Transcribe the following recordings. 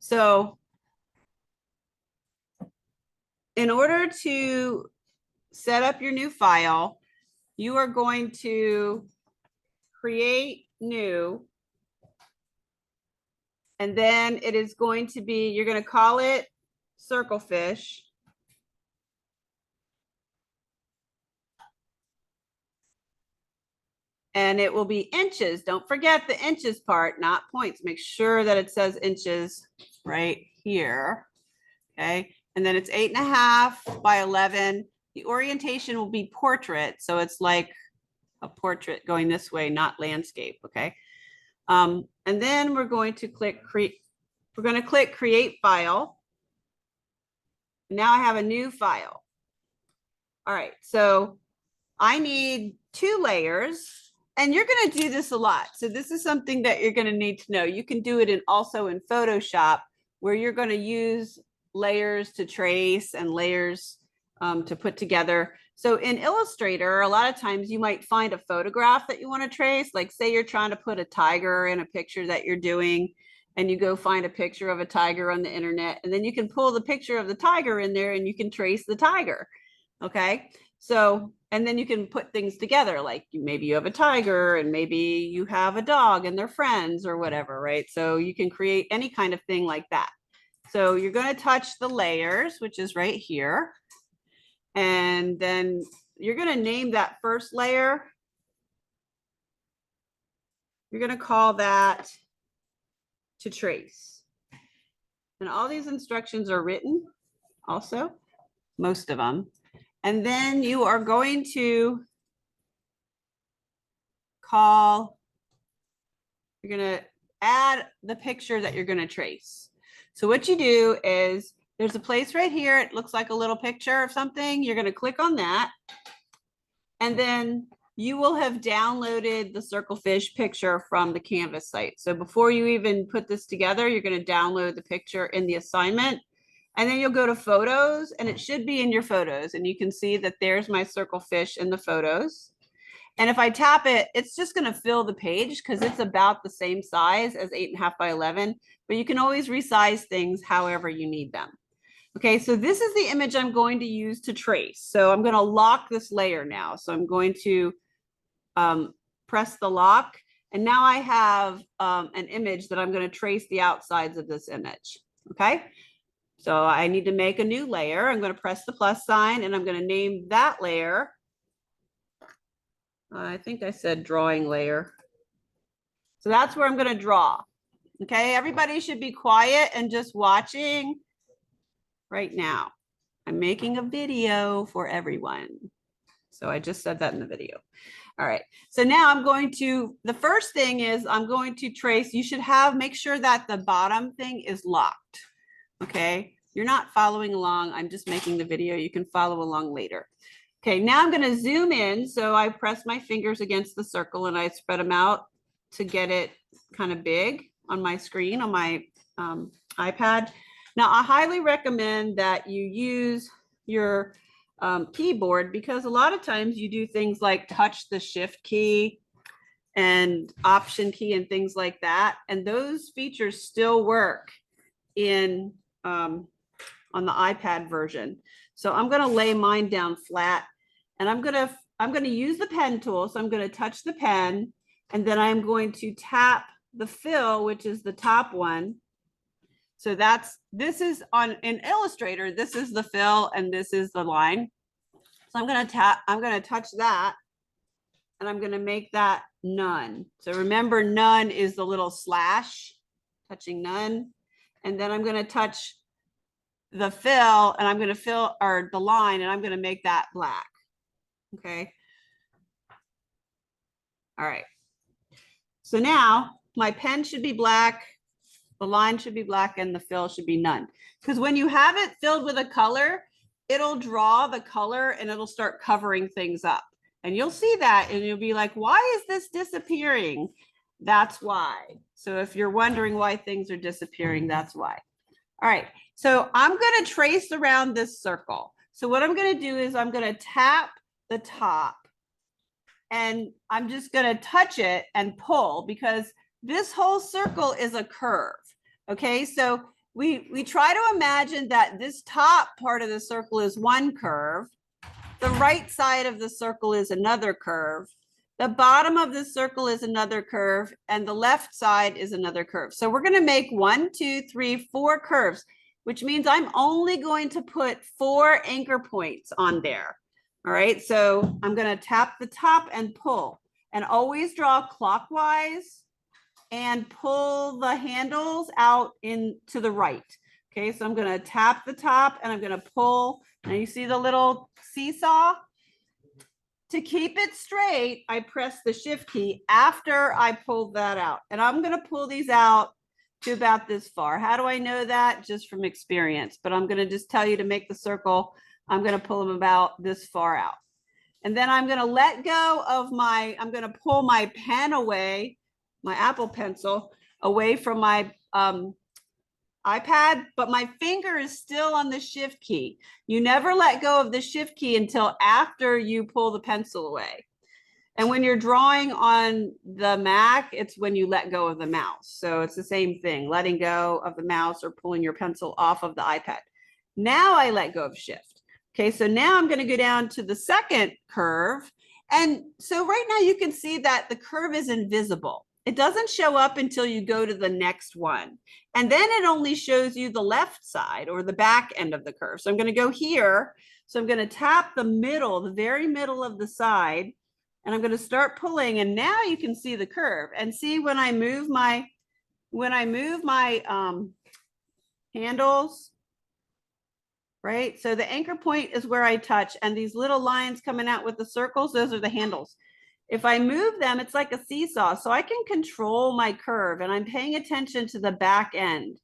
So in order to set up your new file, you are going to create new, and then it is going to be, you're going to call it Circlefish. And it will be inches. Don't forget the inches part, not points. Make sure that it says inches right here. Okay. And then it's 8.5 by 11. The orientation will be portrait. So it's like a portrait going this way, not landscape. Okay. And then we're going to click create. We're going to click create file. Now I have a new file. All right. So I need 2 layers. And you're going to do this a lot. So this is something that you're going to need to know. You can do it also in Photoshop, where you're going to use layers to trace and layers to put together. So in Illustrator, a lot of times you might find a photograph that you want to trace. Like say you're trying to put a tiger in a picture that you're doing, and you go find a picture of a tiger on the internet, and then you can pull the picture of the tiger in there and you can trace the tiger. Okay. So, and then you can put things together, like maybe you have a tiger and maybe you have a dog and they're friends or whatever, right? So you can create any kind of thing like that. So you're going to touch the layers, which is right here. And then you're going to name that first layer. You're going to call that to trace. And all these instructions are written also, most of them. And then you are going to call, you're going to add the picture that you're going to trace. So what you do is there's a place right here. It looks like a little picture of something. You're going to click on that. And then you will have downloaded the Circlefish picture from the Canvas site. So before you even put this together, you're going to download the picture in the assignment. And then you'll go to photos, and it should be in your photos. And you can see that there's my Circlefish in the photos. And if I tap it, it's just going to fill the page because it's about the same size as 8.5 by 11, but you can always resize things however you need them. Okay, so this is the image I'm going to use to trace. So I'm going to lock this layer now. So I'm going to press the lock. And now I have an image that I'm going to trace the outsides of this image. Okay, so I need to make a new layer. I'm going to press the plus sign and I'm going to name that layer. I think I said drawing layer. So that's where I'm going to draw. Okay, everybody should be quiet and just watching right now. I'm making a video for everyone. So I just said that in the video. All right, so now I'm going to, the first thing is I'm going to trace, you should make sure that the bottom thing is locked. Okay, you're not following along. I'm just making the video. You can follow along later. Okay, now I'm going to zoom in. So I press my fingers against the circle and I spread them out to get it kind of big on my screen, on my iPad. Now, I highly recommend that you use your keyboard, because a lot of times you do things like touch the shift key and option key and things like that. And those features still work in on the iPad version. So I'm going to lay mine down flat, and I'm going to use the pen tool. So I'm going to touch the pen, and then I'm going to tap the fill, which is the top one. So this is in Illustrator, this is the fill and this is the line. So I'm going to touch that, and I'm going to make that none. So remember, none is the little slash, touching none. And then I'm going to touch the fill, and I'm going to fill, or the line, and I'm going to make that black. Okay. All right. So now my pen should be black, the line should be black, and the fill should be none. Because when you have it filled with a color, it'll draw the color and it'll start covering things up. And you'll see that and you'll be like, why is this disappearing? That's why. So if you're wondering why things are disappearing, that's why. All right, so I'm going to trace around this circle. So what I'm going to do is I'm going to tap the top, and I'm just going to touch it and pull, because this whole circle is a curve. Okay, so we try to imagine that this top part of the circle is one curve. The right side of the circle is another curve. The bottom of the circle is another curve, and the left side is another curve. So we're going to make 1, 2, 3, 4 curves, which means I'm only going to put 4 anchor points on there. All right, so I'm going to tap the top and pull, and always draw clockwise and pull the handles out to the right. Okay, so I'm going to tap the top and I'm going to pull. Now you see the little seesaw? To keep it straight, I press the shift key after I pulled that out. And I'm going to pull these out to about this far. How do I know that? Just from experience. But I'm going to just tell you to make the circle, I'm going to pull them about this far out. And then I'm going to let go of I'm going to pull my pen away, my Apple Pencil, away from my iPad, but my finger is still on the shift key. You never let go of the shift key until after you pull the pencil away. And when you're drawing on the Mac, it's when you let go of the mouse. So it's the same thing, letting go of the mouse or pulling your pencil off of the iPad. Now I let go of shift. Okay, so now I'm going to go down to the second curve. And so right now you can see that the curve is invisible. It doesn't show up until you go to the next one. And then it only shows you the left side or the back end of the curve. So I'm going to go here. So I'm going to tap the middle, the very middle of the side, and I'm going to start pulling. And now you can see the curve. And see when I move my handles, right? So the anchor point is where I touch, and these little lines coming out with the circles, those are the handles. If I move them, it's like a seesaw. So I can control my curve, and I'm paying attention to the back end.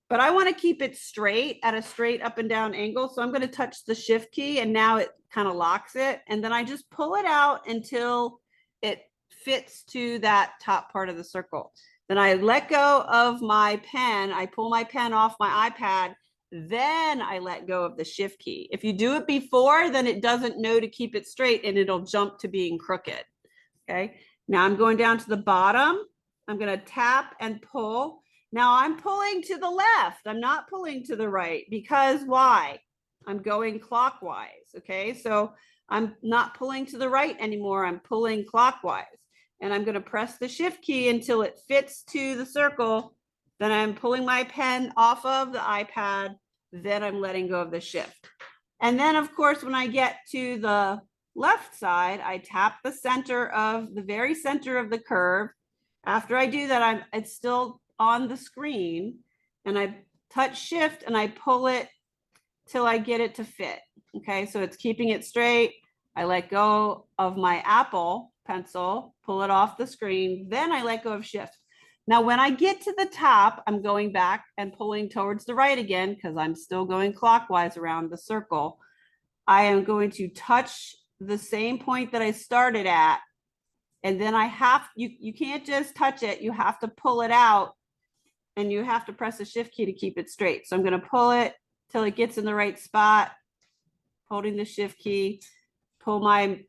But I want to keep it straight at a straight up and down angle. So I'm going to touch the shift key, and now it kind of locks it. And then I just pull it out until it fits to that top part of the circle. Then I let go of my pen. I pull my pen off my iPad. Then I let go of the shift key. If you do it before, then it doesn't know to keep it straight and it'll jump to being crooked. Okay. Now I'm going down to the bottom. I'm going to tap and pull. Now I'm pulling to the left. I'm not pulling to the right because why? I'm going clockwise. Okay. So I'm not pulling to the right anymore. I'm pulling clockwise, and I'm going to press the shift key until it fits to the circle. Then I'm pulling my pen off of the iPad. Then I'm letting go of the shift. And then of course, when I get to the left side, I tap the very center of the curve. After I do that, it's still on the screen, and I touch shift and I pull it till I get it to fit. Okay, so it's keeping it straight. I let go of my Apple Pencil, pull it off the screen. Then I let go of shift. Now, when I get to the top, I'm going back and pulling towards the right again because I'm still going clockwise around the circle. I am going to touch the same point that I started at. And then you can't just touch it. You have to pull it out, and you have to press the shift key to keep it straight. So I'm going to pull it till it gets in the right spot, holding the shift key, pull my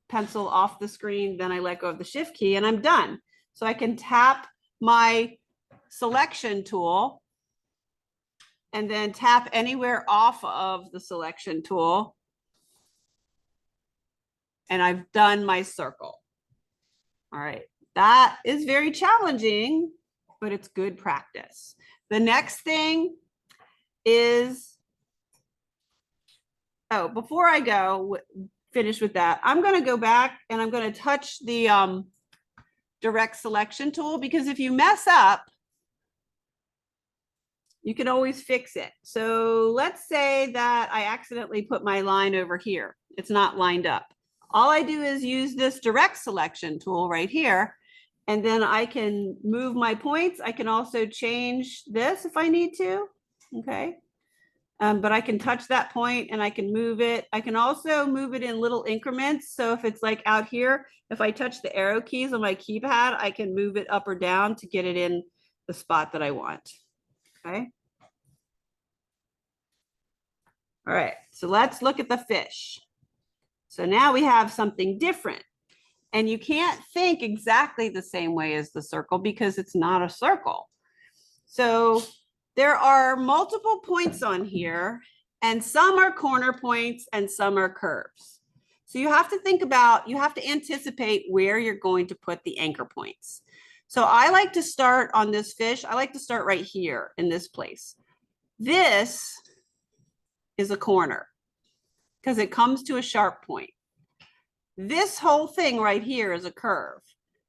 pencil off the screen. Then I let go of the shift key and I'm done. So I can tap my selection tool and then tap anywhere off of the selection tool. And I've done my circle. All right. That is very challenging, but it's good practice. The next thing is, before I finish with that, I'm going to go back and I'm going to touch the direct selection tool, because if you mess up, you can always fix it. So let's say that I accidentally put my line over here. It's not lined up. All I do is use this direct selection tool right here, and then I can move my points. I can also change this if I need to. Okay. But I can touch that point and I can move it. I can also move it in little increments. So if it's like out here, if I touch the arrow keys on my keypad, I can move it up or down to get it in the spot that I want. Okay. All right, so let's look at the fish. So now we have something different. And you can't think exactly the same way as the circle because it's not a circle. So there are multiple points on here, and some are corner points and some are curves. So you have to think about, you have to anticipate where you're going to put the anchor points. So I like to start on this fish. I like to start right here in this place. This is a corner because it comes to a sharp point. This whole thing right here is a curve.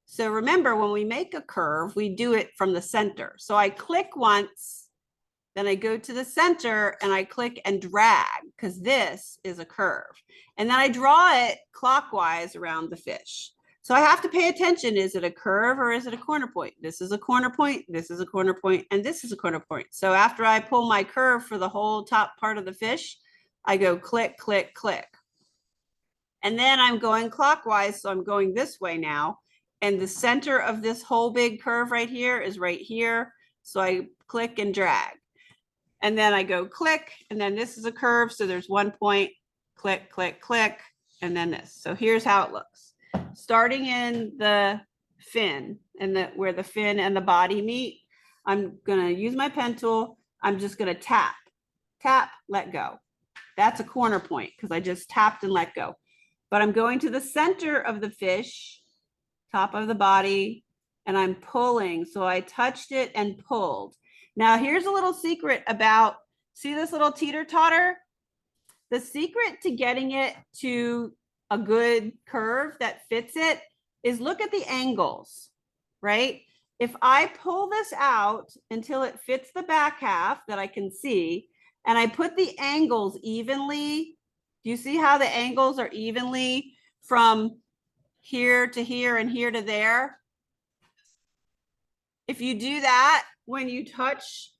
So remember, when we make a curve, we do it from the center. So I click once, then I go to the center and I click and drag because this is a curve. And then I draw it clockwise around the fish. So I have to pay attention. Is it a curve or is it a corner point? This is a corner point, this is a corner point, and this is a corner point. So after I pull my curve for the whole top part of the fish, I go click, click, click. And then I'm going clockwise, so I'm going this way now. And the center of this whole big curve right here is right here. So I click and drag. And then I go click, and then this is a curve. So there's 1 point, click, click, click, and then this. So here's how it looks. Starting in the fin and where the fin and the body meet, I'm gonna use my pen tool. I'm just gonna tap, tap, let go. That's a corner point because I just tapped and let go. But I'm going to the center of the fish, top of the body, and I'm pulling. So I touched it and pulled. Now here's a little secret about, see this little teeter-totter? The secret to getting it to a good curve that fits it is look at the angles, right? If I pull this out until it fits the back half that I can see, and I put the angles evenly, do you see how the angles are evenly from here to here and here to there? If you do that, when you touch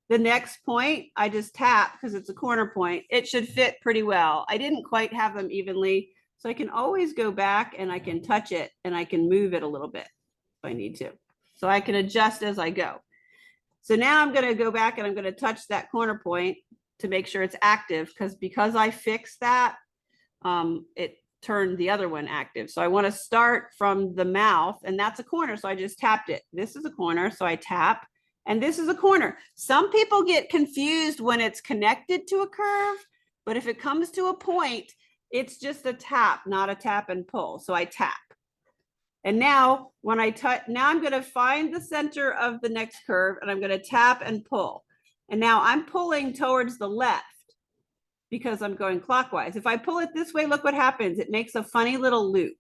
the next point, I just tap because it's a corner point. It should fit pretty well. I didn't quite have them evenly, so I can always go back and I can touch it and I can move it a little bit if I need to. So I can adjust as I go. So now I'm going to go back and I'm going to touch that corner point to make sure it's active because I fixed that, it turned the other one active. So I want to start from the mouth, and that's a corner. So I just tapped it. This is a corner. So I tap, and this is a corner. Some people get confused when it's connected to a curve, but if it comes to a point, it's just a tap, not a tap and pull. So I tap. And now when I touch, now I'm going to find the center of the next curve and I'm going to tap and pull. And now I'm pulling towards the left because I'm going clockwise. If I pull it this way, look what happens. It makes a funny little loop.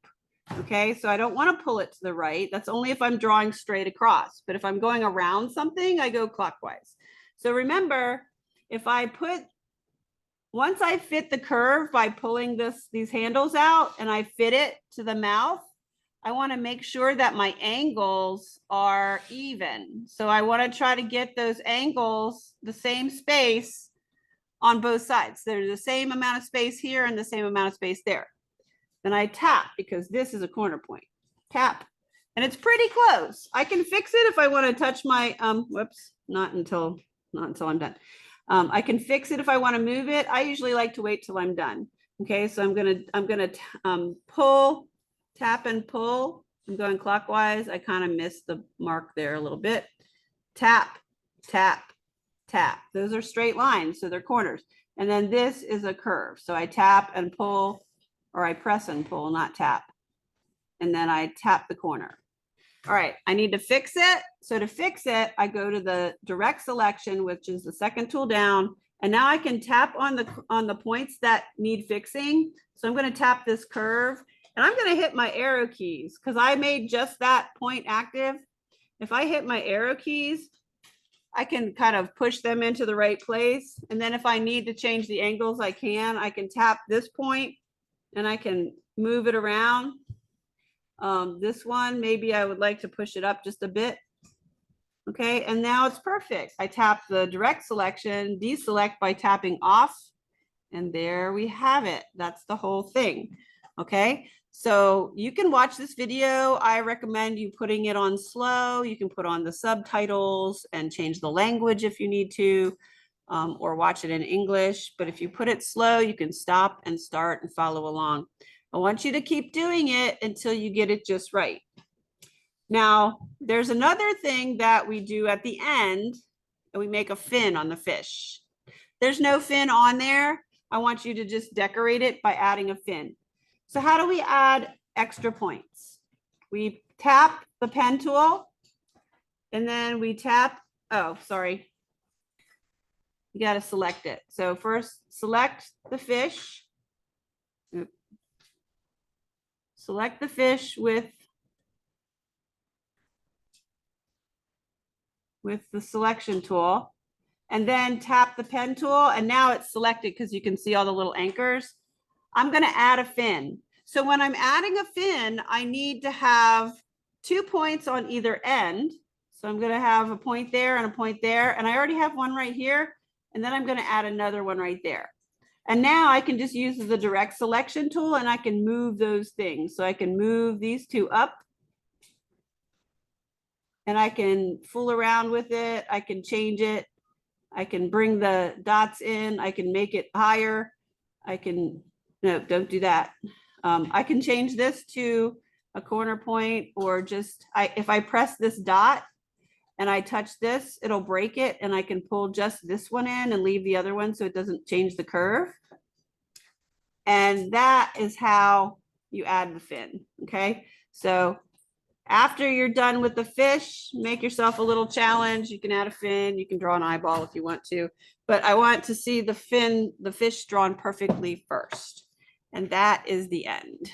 Okay, so I don't want to pull it to the right. That's only if I'm drawing straight across. But if I'm going around something, I go clockwise. So remember, if I once I fit the curve by pulling these handles out and I fit it to the mouth, I want to make sure that my angles are even. So I want to try to get those angles the same space on both sides. There's the same amount of space here and the same amount of space there. Then I tap because this is a corner point. Tap. And it's pretty close. I can fix it if I want to touch my, whoops, not until I'm done. I can fix it if I want to move it. I usually like to wait till I'm done. Okay, so I'm gonna pull, tap and pull. I'm going clockwise. I kind of missed the mark there a little bit. Tap, tap, tap. Those are straight lines, so they're corners. And then this is a curve. So I tap and pull, or I press and pull, not tap. And then I tap the corner. All right, I need to fix it. So to fix it, I go to the direct selection, which is the second tool down. And now I can tap on the points that need fixing. So I'm going to tap this curve and I'm going to hit my arrow keys because I made just that point active. If I hit my arrow keys, I can kind of push them into the right place. And then if I need to change the angles, I can tap this point and I can move it around. This one, maybe I would like to push it up just a bit. Okay, and now it's perfect. I tap the direct selection, deselect by tapping off, and there we have it. That's the whole thing. Okay, so you can watch this video. I recommend you putting it on slow. You can put on the subtitles and change the language if you need to, or watch it in English. But if you put it slow, you can stop and start and follow along. I want you to keep doing it until you get it just right. Now, there's another thing that we do at the end, and we make a fin on the fish. There's no fin on there. I want you to just decorate it by adding a fin. So how do we add extra points? We tap the pen tool and then we tap, oh, sorry. You got to select it. So first select the fish. Select the fish with the selection tool, and then tap the pen tool, and now it's selected because you can see all the little anchors. I'm going to add a fin. So when I'm adding a fin, I need to have 2 points on either end. So I'm going to have a point there and a point there, and I already have one right here, and then I'm going to add another one right there. And now I can just use the direct selection tool and I can move those things. So I can move these two up and I can fool around with it. I can change it. I can bring the dots in. I can make it higher. I can, no, don't do that. I can change this to a corner point, or just, if I press this dot and I touch this, it'll break it, and I can pull just this one in and leave the other one so it doesn't change the curve. And that is how you add the fin, okay? So after you're done with the fish, make yourself a little challenge. You can add a fin, you can draw an eyeball if you want to, but I want to see the fin, the fish drawn perfectly first. And that is the end.